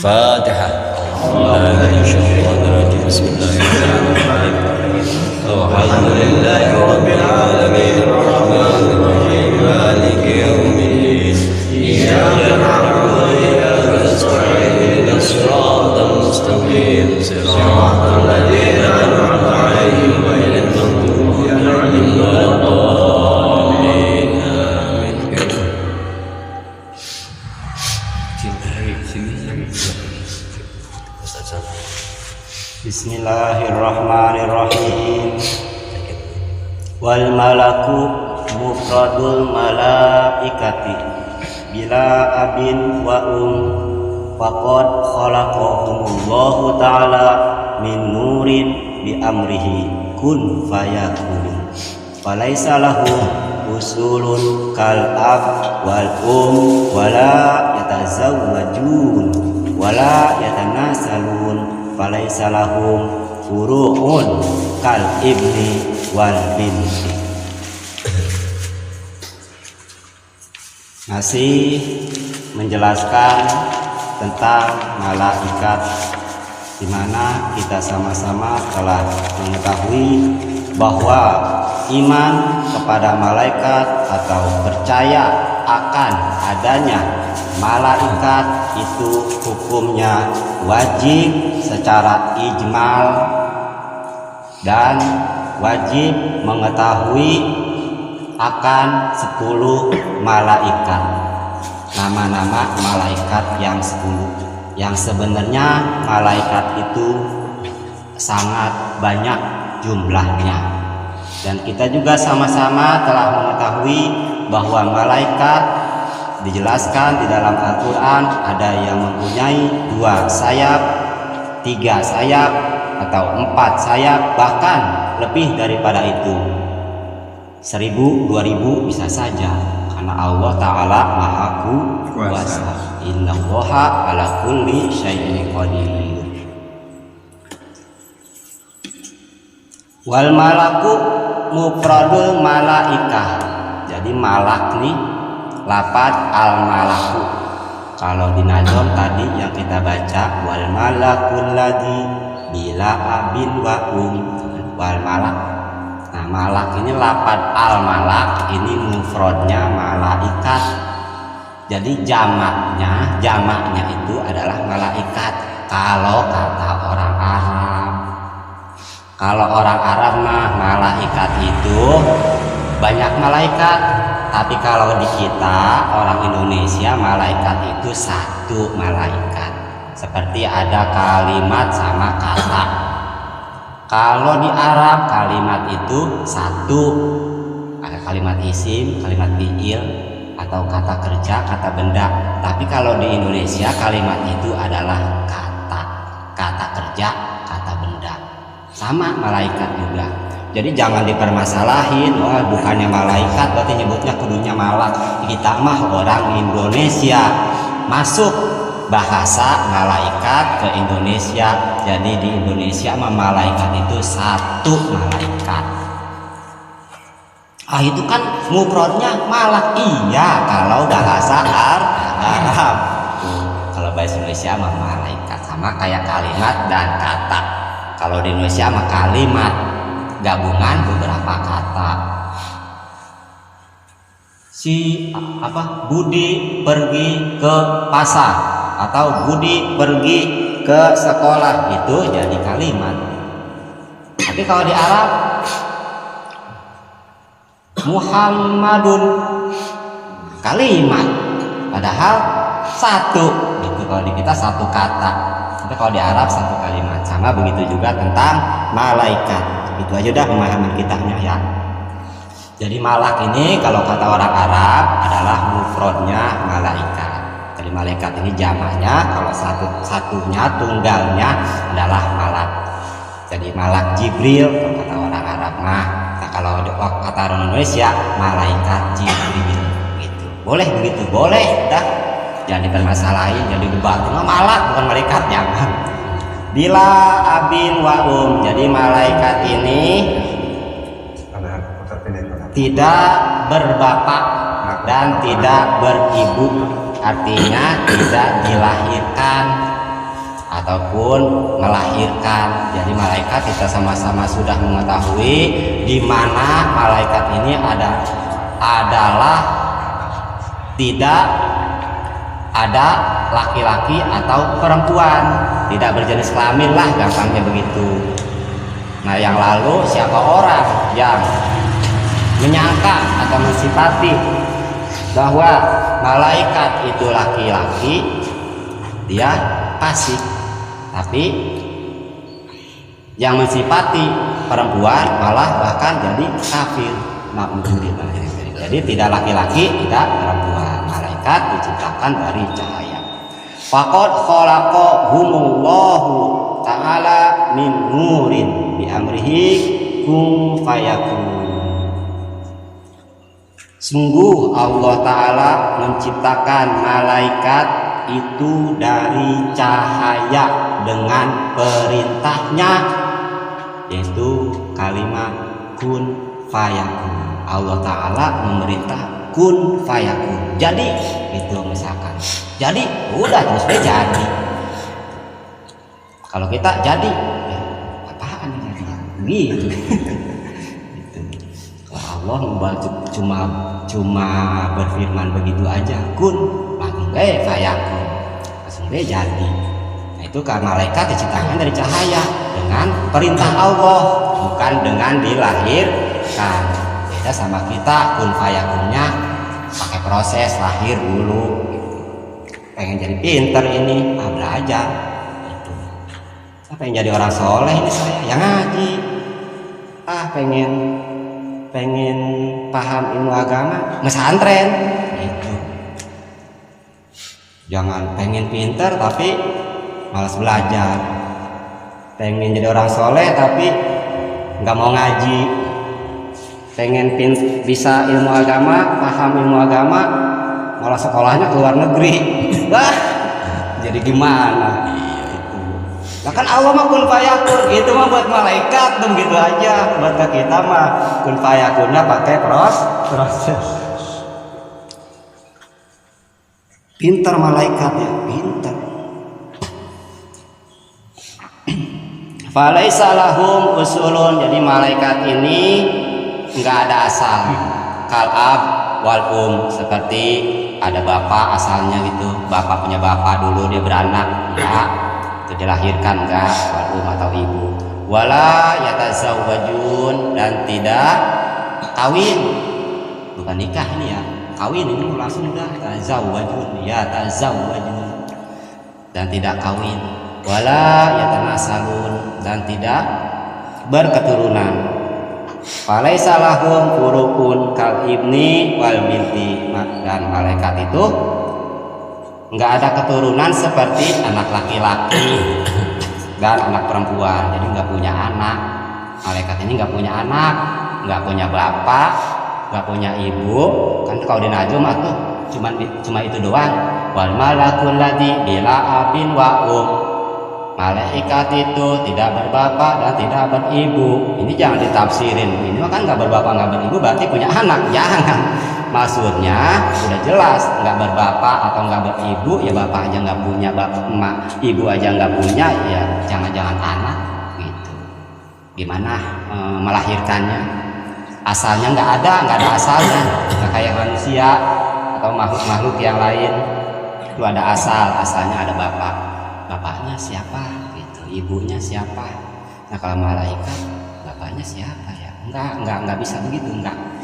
Fatihah. Bismillahirrahmanirrahim. Bismillahirrahmanirrahim. Alhamdulillahi rabbil alamin. Arrahmanir rahim. Maliki yaumiddin. Iyyaka na'budu wa iyyaka nasta'in. Ihdinas siratal mustaqim. Siratal ladzina an'amta 'alaihim ghairil maghdubi 'alaihim waladdallin. Amin. Bismillahirrahmanirrahim. Wal malaku mufradul malaikati bila abin wa faqad khalaqahumullahu ta'ala min nurin bi amrihi kun fayakun falaisa lahu usulun kal ab wal wala yatazawwajun wala yatanasalun falaisa lahum furu'un kal ibni wal binti. Masih menjelaskan tentang malaikat, di mana kita sama-sama telah mengetahui bahwa iman kepada malaikat atau percaya akan adanya malaikat itu hukumnya wajib secara ijmal dan wajib mengetahui akan 10 malaikat, nama-nama malaikat yang 10, yang sebenarnya malaikat itu sangat banyak jumlahnya. Dan kita juga sama-sama telah mengetahui bahwa malaikat dijelaskan di dalam Al-Quran ada yang mempunyai 2 sayap, 3 sayap, atau 4 sayap, bahkan lebih daripada itu, 1000, 2000 bisa saja, karena Allah Ta'ala Maha Kuasa. Innallaha ala kulli syai'in qadir. Wal malaku mufradul malaikah. Jadi malak nih lafaz al malaku. Kalau di nazom tadi yang kita baca wal malakul ladzi bila abin wa wal malak. Nah, malak ini lafaz al malak, ini mufradnya malaikat. Jadi jamaknya itu adalah malaikat. Kalau kata orang Arab, kalau orang Arab mah malaikat itu banyak malaikat. Tapi kalau di kita orang Indonesia malaikat itu 1 malaikat. Seperti ada kalimat sama kata. Kalau di Arab kalimat itu 1, ada kalimat isim, kalimat fi'il, atau kata kerja, kata benda. Tapi kalau di Indonesia kalimat itu adalah kata kerja, kata benda. Sama malaikat juga. Jadi jangan dipermasalahin, wah bukannya malaikat berarti nyebutnya kudunya malak. Kita mah orang Indonesia, masuk bahasa malaikat ke Indonesia. Jadi di Indonesia mah malaikat itu 1 malaikat. Itu kan mufradnya malak. Iya, kalau bahasa Arab. Kalau bahasa Indonesia mah malaikat, sama kayak kalimat dan kata. Kalau di Indonesia mah kalimat gabungan beberapa kata. Budi pergi ke pasar atau Budi pergi ke sekolah, itu jadi kalimat. Tapi kalau di Arab Muhammadun kalimat, padahal 1 gitu. Kalau di kita 1 kata, tapi kalau di Arab 1 kalimat. Sama begitu juga tentang malaikat. Itu aja udah pemahaman kita ya. Jadi malak ini kalau kata orang Arab adalah mufradnya malaikat. Jadi malaikat ini jamaknya, kalau satunya tunggalnya adalah malak. Jadi malak Jibril kalau kata orang Arab mah. Nah, kalau kata orang Indonesia malaikat Jibril gitu. Boleh begitu? Boleh dah. Jangan dipermasalahin, jadi debat. Malak bukan malaikat, jangan. Bila abin wa jadi malaikat ini tidak berbapak dan tidak beribu, artinya tidak dilahirkan ataupun melahirkan. Jadi malaikat kita sama-sama sudah mengetahui di mana malaikat ini adalah tidak ada laki-laki atau perempuan, tidak berjenis kelamin lah gampangnya begitu. Nah yang lalu siapa orang yang menyangka atau mensifati bahwa malaikat itu laki-laki, dia fasik. Tapi yang mensifati perempuan malah bahkan jadi kafir. Jadi tidak laki-laki, tidak perempuan. Malaikat diciptakan dari cahaya. Faqad khalaqahumullahu ta'ala min nurin bi amrihi kun fayakun. Sungguh Allah Ta'ala menciptakan malaikat itu dari cahaya dengan perintahnya, yaitu kalimat kun fayakun. Allah Ta'ala memerintah kun fayakun. Jadi itu misalkan, jadi udah terus dia jadi. Kalau kita jadi ya, apaan ini gitu. Allah cuma berfirman begitu aja, kun langsung fayakun, langsung jadi. Nah itu karena malaikat diciptakan dari cahaya dengan perintah Allah, bukan dengan dilahirkan. Beda sama kita, kun fayakunnya pakai proses lahir dulu. Pengen jadi pinter ini, belajar. Itu. Pengen jadi orang soleh ini saya, yang ngaji. Pengen paham ilmu agama, mesantren gitu. Jangan pengen pinter tapi malas belajar, pengen jadi orang soleh tapi nggak mau ngaji, pengen bisa ilmu agama, paham ilmu agama, malah sekolahnya ke luar negeri. Wah, jadi gimana? Nah kan Allah mah kun fayakun, itu mah buat malaikat dong gitu aja. Buat kita mah kun fayakunnya pakai proses. Pintar malaikat ya, pintar. Falaisa lahum usulun, jadi malaikat ini enggak ada asal. Kalab wal seperti ada bapak asalnya gitu. Bapak punya bapak dulu dia beranak, ya. Dilahirkan enggak atau ibu, wala yatazawwajun, dan tidak kawin, bukan nikah ini ya, kawin ini langsung udah tazawwajun, yatazawwajun, dan tidak kawin, wala yatanasalun, dan tidak berketurunan. Falaisa lahum furukun kal ibni wal binti, dan malaikat itu nggak ada keturunan seperti anak laki-laki dan anak perempuan. Jadi nggak punya anak. Malaikat ini nggak punya anak, nggak punya bapak, nggak punya ibu. Kan kalau di najm tuh cuma itu doang. Wal malakul ladzi bila abin wa malaikat itu tidak berbapak dan tidak beribu. Ini jangan ditafsirin. Ini kan nggak berbapak nggak beribu berarti punya anak. Jangan. Maksudnya sudah jelas, nggak berbapak atau nggak beribu, ya bapak aja nggak punya, bapak emak ibu aja nggak punya, ya jangan-jangan anak gitu. Gimana melahirkannya? Asalnya nggak ada asalnya, nggak kayak manusia atau makhluk-makhluk yang lain. Itu ada asalnya ada bapak, bapaknya siapa gitu, ibunya siapa. Nah kalau malaikat bapaknya siapa ya? Nggak bisa begitu, nggak.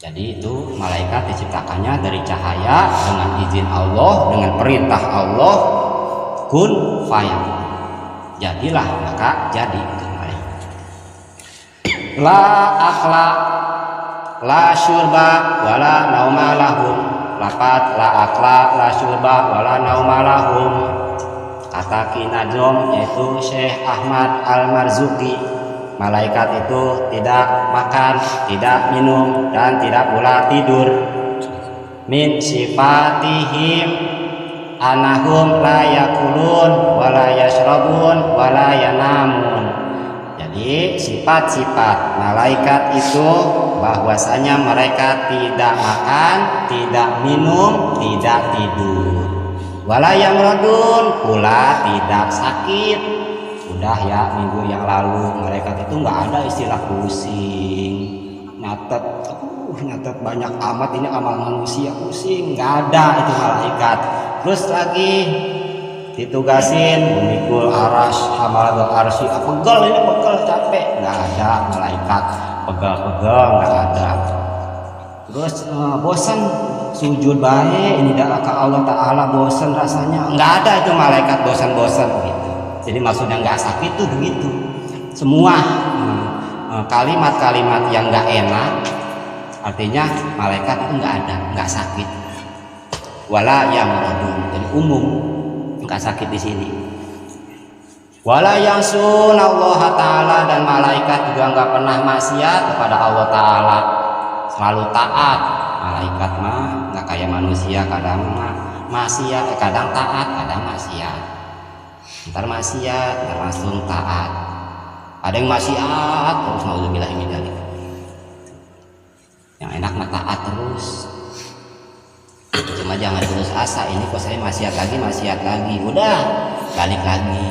Jadi itu malaikat diciptakannya dari cahaya dengan izin Allah, dengan perintah Allah, kun fayakun. Jadilah, maka jadi itu malaikat. La akhla la syurba wala nauma lahum. Lapat la akhla la syurba wala nauma lahum. Kata Kinajom yaitu Syekh Ahmad Al-Marzuki, malaikat itu tidak makan, tidak minum, dan tidak pula tidur. Min sifatihim anahum la yakulun wala yashrabun wala yanamun. Jadi sifat-sifat malaikat itu bahwasanya mereka tidak makan, tidak minum, tidak tidur. Wala yamradun, pula tidak sakit. Udah ya, minggu yang lalu malaikat itu nggak ada istilah pusing, nyatet banyak amat ini amal manusia pusing, nggak ada itu malaikat. Terus lagi ditugasin memikul aras hamaladul arsy, pegel ini pegel capek, nggak ada malaikat pegel nggak ada. Terus bosan sujud baik ini dah ke Allah Ta'ala bosan rasanya, nggak ada itu malaikat bosan-bosan gitu. Jadi maksudnya nggak sakit tuh begitu. Semua kalimat-kalimat yang nggak enak artinya malaikat itu nggak ada, nggak sakit. Wala yamradun, jadi umum nggak sakit di sini. Wala ya'sun Allah Ta'ala, dan malaikat juga nggak pernah maksiat kepada Allah Ta'ala, selalu taat. Malaikat mah nggak kayak manusia, kadang maksiat, kadang taat, kadang maksiat. Ntar maksiat, ntar langsung taat. Ada yang maksiat terus naudzubillah min dzalik. Yang enak mah taat terus. Cuma jangan putus asa, ini kok saya maksiat lagi, udah balik lagi,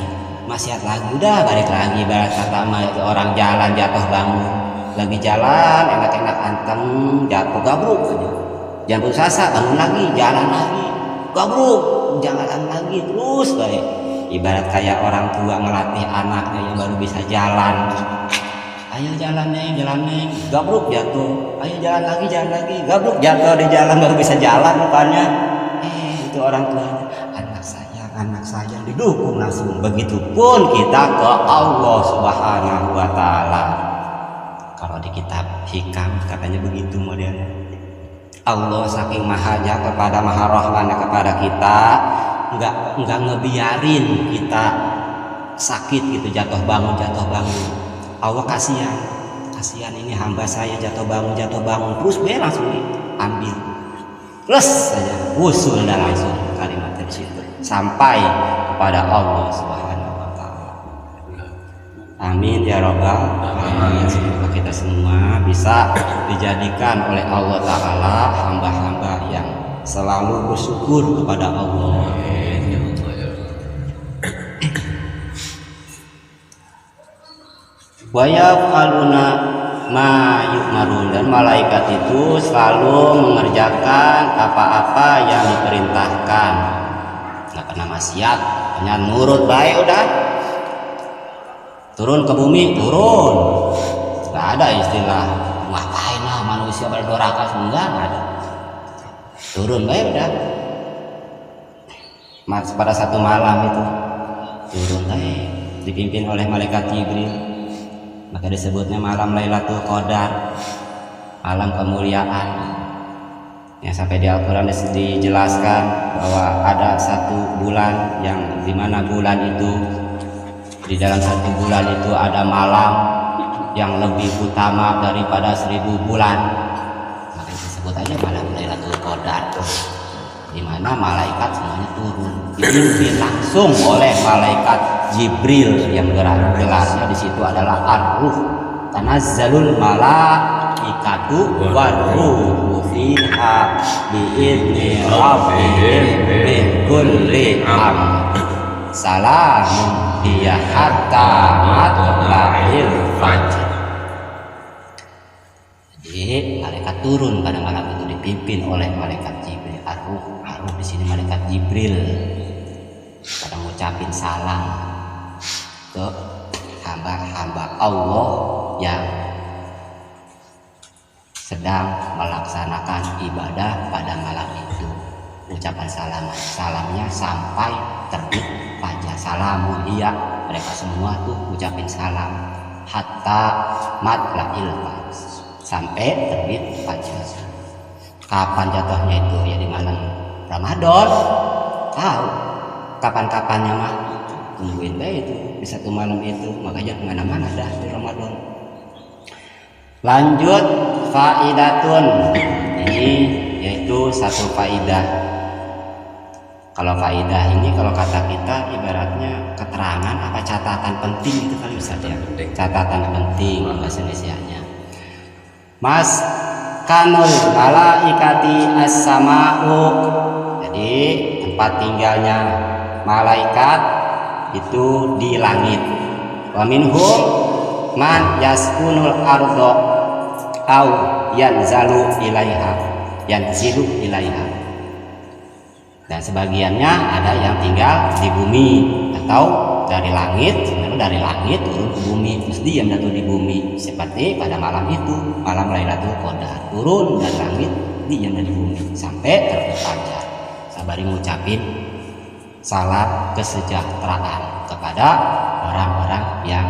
maksiat lagi, udah balik lagi. Barat pertama itu orang jalan jatuh bangun, lagi jalan enak-enak antem jatuh gabruk aja. Jangan putus asa, bangun lagi, jalan lagi, gabruk, jalan lagi terus baik. Ibarat kayak orang tua ngelatih anaknya yang baru bisa jalan. Ayo jalan neng, gabruk jatuh. Ayo jalan lagi, gabruk jatuh di jalan baru bisa jalan rupanya. Itu orang tuanya, anak saya didukung langsung. Begitupun kita ke Allah Subhanahu wa Ta'ala. Kalau di kitab Hikam katanya begitu modelnya. Allah saking mahanya kepada maha rahmannya kepada kita, nggak ngebiarin kita sakit gitu, jatuh bangun. Allah kasihan ini hamba saya jatuh bangun terus langsung diambil terus saja usul dan langsung kalimat dari situ sampai kepada Allah Subhanahu wa Ta'ala. Amin ya rabbal alamin. Semoga kita semua bisa dijadikan oleh Allah Ta'ala hamba-hamba yang selalu bersyukur kepada Allah. Wa yaf'aluna ma yu'marun, dan malaikat itu selalu mengerjakan apa-apa yang diperintahkan. Nggak pernah maksiat, hanya nurut baik udah. Turun ke bumi, turun. Nggak ada istilah ngapain lah manusia berdoraka, enggak ada. Turun baik udah. Pada satu malam itu turun baik, dipimpin oleh malaikat Jibril. Maka disebutnya malam Lailatul Qadar, malam kemuliaan. Yang sampai di Al-Quran dijelaskan bahwa ada satu bulan yang dimana bulan itu, di dalam satu bulan itu ada malam yang lebih utama daripada 1000 bulan. Maka disebut aja malam Lailatul Qadar, di mana malaikat semuanya turun, dipimpin langsung oleh malaikat Jibril yang gelarnya di situ adalah Ar-Ruh. Tanazzalul malaikatu war-ruhu fiha bi'izni rabbihim min kulli amr. Salamun hiya hatta matla'il fajr. Jadi malaikat turun pada malam itu dipimpin oleh malaikat Jibril. Ar-Ruh di sini malaikat Jibril. Pada ngucapin salam ke hamba-hamba Allah yang sedang melaksanakan ibadah pada malam itu. Ucapan salamnya sampai terbit fajar. Salamun iya, mereka semua tuh ucapin salam hatta matla'il fajr, sampai terbit fajar. Kapan jatuhnya itu? Ya di malam Ramadan. Tahu kapan-kapannya mah, tungguin baik itu di satu malam itu, makanya kemana-mana dah di Ramadan. Lanjut faidatun, ini yaitu satu faidah. Kalau faidah ini kalau kata kita ibaratnya keterangan apa catatan penting itu kali bisa ya. Catatan penting bahasa Indonesianya. Mas kanul malaikati as-sama'u. Jadi tempat tinggalnya malaikat itu di langit. Wa minhum man yaskunul ardo au yanzilu ilaiha. Dan sebagiannya ada yang tinggal di bumi atau dari langit, sebenarnya dari langit turun ke bumi, terus diam jatuh di bumi. Seperti pada malam itu, malam Lailatul Qadar, turun dari langit, diam dari bumi sampai terbit fajar. Sabari ngucapin salam kesejahteraan kepada orang-orang yang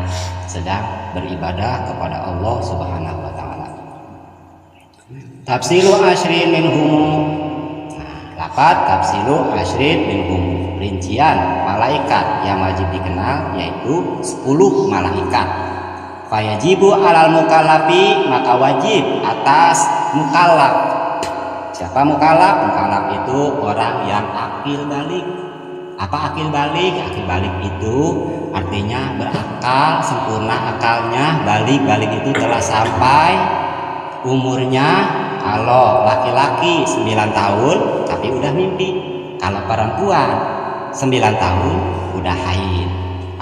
sedang beribadah kepada Allah Subhanahu wa taala. Tafsilu asyrin minhum. Lapat tafsilu asyrin minhum, rincian malaikat yang wajib dikenal yaitu 10 malaikat. Fayajibu alal mukallafi, maka wajib atas mukallaf. Siapa mukallaf? Mukallaf itu orang yang akil balik. Apa akil balik? Akil balik itu artinya berakal, sempurna akalnya. Balik itu telah sampai umurnya. Kalau laki-laki 9 tahun tapi udah mimpi, kalau perempuan 9 tahun udah haid.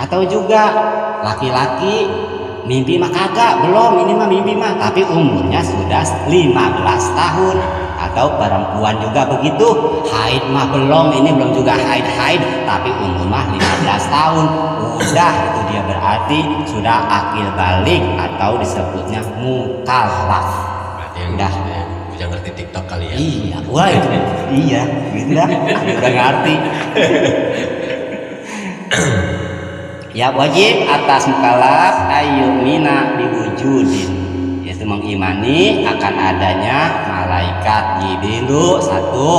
Atau juga laki-laki mimpi mah kagak, belum, ini mah mimpi mah tapi umurnya sudah 15 tahun. Atau perempuan juga begitu, haid mah belum, ini belum juga haid tapi umur mah 15 tahun. Udah, itu dia berarti sudah akil balik atau disebutnya mukallaf. Udah ngerti TikTok kali ya. Iya, wah itu iya gitu dah, udah ngerti. Ya wajib atas mukallaf ayyumina biwujudin, yaitu mengimani akan adanya malaikat Jibril. Satu,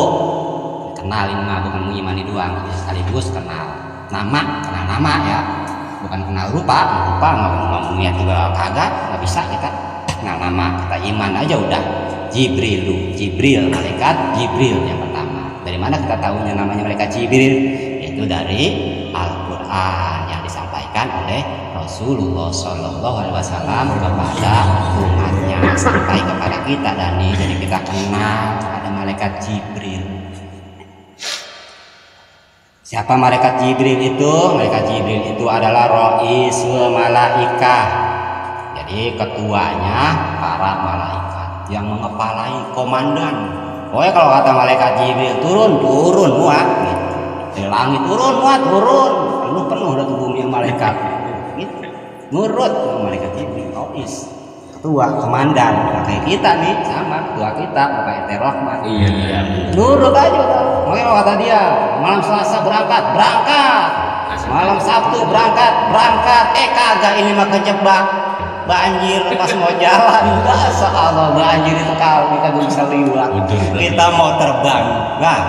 kenalin mah bukan mengimani doang, sekaligus kenal nama ya, bukan kenal rupa nggak niat juga kagak, nggak bisa kita kenal nama, kita iman aja udah. Jibril, malaikat Jibril yang pertama. Dari mana kita tahunya namanya malaikat Jibril? Yaitu dari Al-Quran yang disampaikan oleh Rasulullah SAW kepada umatnya, sampai kepada kita dan jadi kita kenal ada malaikat Jibril. Siapa malaikat Jibril itu? Malaikat Jibril itu adalah Ra'isul Malaikah, jadi ketuanya para malaikat yang mengepalai komandan. Pokoknya kalau kata malaikat Jibril turun muat gitu. Dari langit turun penuh udah tuh bumi yang malaikat gitu. Nurut malaikat Jibril, Rais, ketua komandan. Nah, kayak kita nih sama ketua kita Bapak RT Rahmat. Iya. Nurut aja udah. Pokoknya kalau kata dia malam Selasa berangkat. Malam Sabtu berangkat. Kagak, ini mah kejebak banjir pas mau jalan. Masa Allah banjir itu kali kita bisa lewat. Kita mau terbang, nah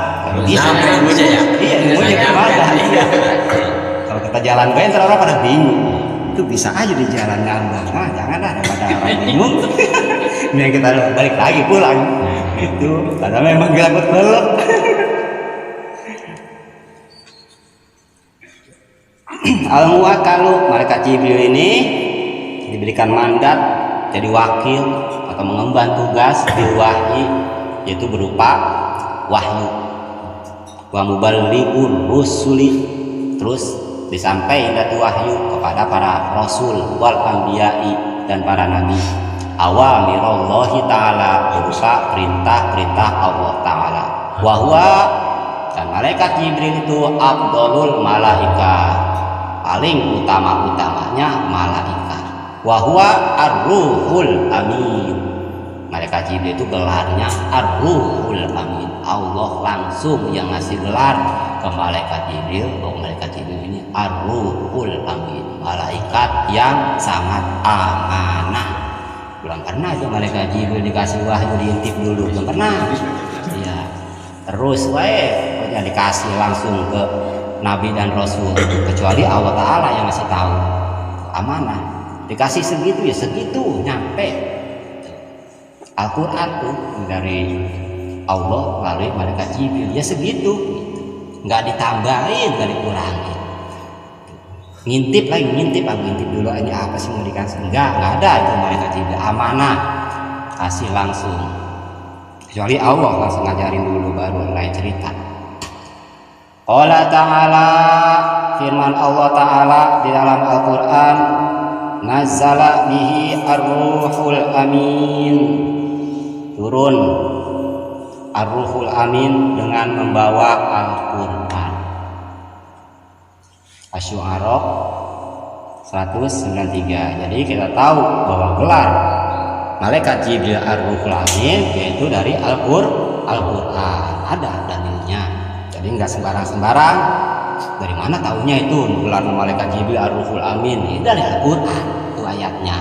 bisa ya. Iya, ilmunya gimana? Iya. Kalau kita jalan bentar orang pada bingung. Itu bisa aja di jalan ngambang. Nah, janganlah daripada orang bingung. Ini kita balik lagi pulang. Itu karena memang gelap belok. Al-Muwakkalu, malaikat Jibril ini diberikan mandat jadi wakil atau mengemban tugas di wahyi, yaitu berupa wahyu. Wa muballighur rusuli, terus disampaikan dari wahyu kepada para rasul wal anbiya'i dan para nabi. Awamirallahi ta'ala, berupa perintah-perintah Allah ta'ala. Wahwa, dan malaikat Jibril itu afdalul malaika, paling utama-utamanya malaikat. Wahwa ar-ruhul amin, malaikat Jibril itu gelarnya ar-ruhul amin. Allah langsung yang ngasih gelar ke malaikat Jibril bahwa malaikat Jibril ini ar-ruhul amin, malaikat yang sangat amanah. Belum pernah itu malaikat Jibril dikasih wahyu diintip dulu, belum pernah. Iya. Terus pokoknya dikasih langsung ke nabi dan rasul, kecuali Allah Ta'ala yang ngasih tahu amanah. Dikasih segitu ya segitu, nyampe. Al-Quran tuh dari Allah melalui malaikat Jibril ya segitu, nggak ditambahin, nggak dikurangi. Ngintip dulu ini apa sih mau dikasih? Enggak ada itu malaikat Jibril, amanah, kasih langsung. Kecuali Allah langsung ngajarin dulu baru lain cerita. Qala ta'ala, firman Allah Ta'ala di dalam Al-Quran, nazzala bihi ar-ruhul amin, turun ar-ruhul amin dengan membawa Al-Quran. Asy-Syu'ara 193. Jadi kita tahu bahwa gelar malaikat Jibril ar-ruhul amin yaitu dari Al-Quran, ada dalilnya. Jadi nggak sembarang-sembarang. Dari mana tahunya itu gelar malaikat Jibril ar-ruhul amin? Ini dari Al-Quran, itu ayatnya.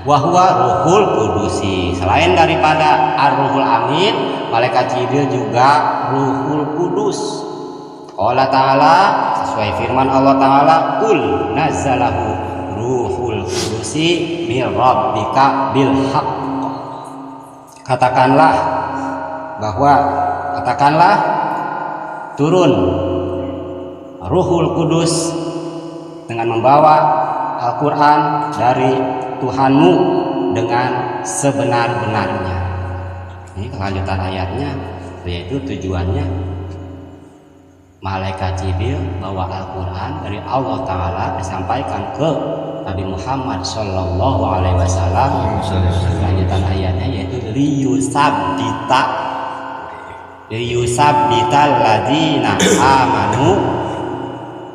Wahwa ruhul kudusi. Selain daripada ar-ruhul amin, malaikat Jibril juga ruhul kudus. Allah Ta'ala, sesuai firman Allah Ta'ala, ul nazzalahu ruhul kudusi min rabbika bil haqq. Katakanlah turun Ruhul Kudus dengan membawa Al-Quran dari Tuhanmu dengan sebenar-benarnya. Ini kelanjutan ayatnya, yaitu tujuannya malaikat Jibril bawa Al-Quran dari Allah Ta'ala disampaikan ke Nabi Muhammad Shallallahu Alaihi Wasallam. Kelanjutan ayatnya yaitu liyusabbita ladina amanu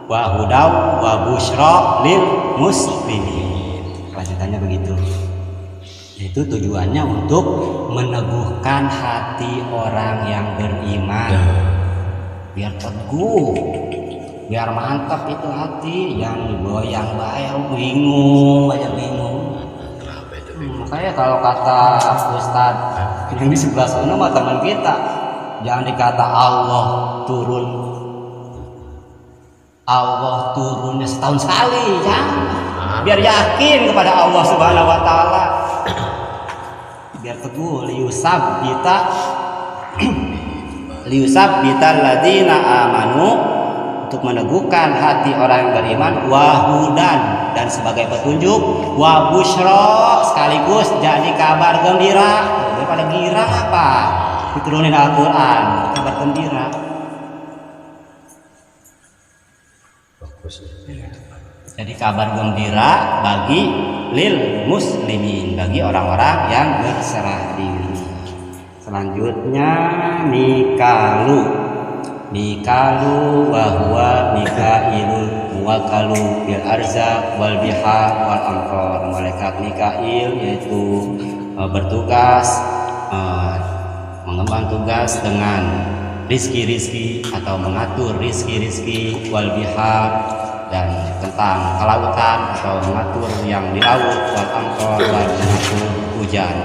wa hudaw wa busyra lil muslimin. Kelanjutannya begitu. Itu tujuannya untuk meneguhkan hati orang yang beriman, biar teguh, biar mantap itu hati, yang goyang bayang bingung. Makanya kalau kata Ustadz yang di sebelah sana sama teman kita, jangan dikata Allah turunnya setahun sekali, jangan. Biar yakin kepada Allah Subhanahu Wa Taala, biar teguh. Liyusabbita ladina amanu, untuk meneguhkan hati orang yang beriman, wahudan, dan sebagai petunjuk, wa busyra, sekaligus jadi kabar gembira. Daripada gira apa? Diturunin Al-Quran, kabar gembira. Jadi kabar gembira bagi lil muslimin, bagi orang-orang yang berserah diri. Selanjutnya Mikalu wa huwa Mikailul muwakkalu bil arzaq wal bihar wal amtar. Malaikat Mikail yaitu bertugas mengemban tugas dengan rizki atau mengatur rizki wal bihar, dan tentang kelautan atau mengatur yang di laut, wal amtar, dan mengatur hujan.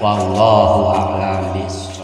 Wallahu a'lam bishawab.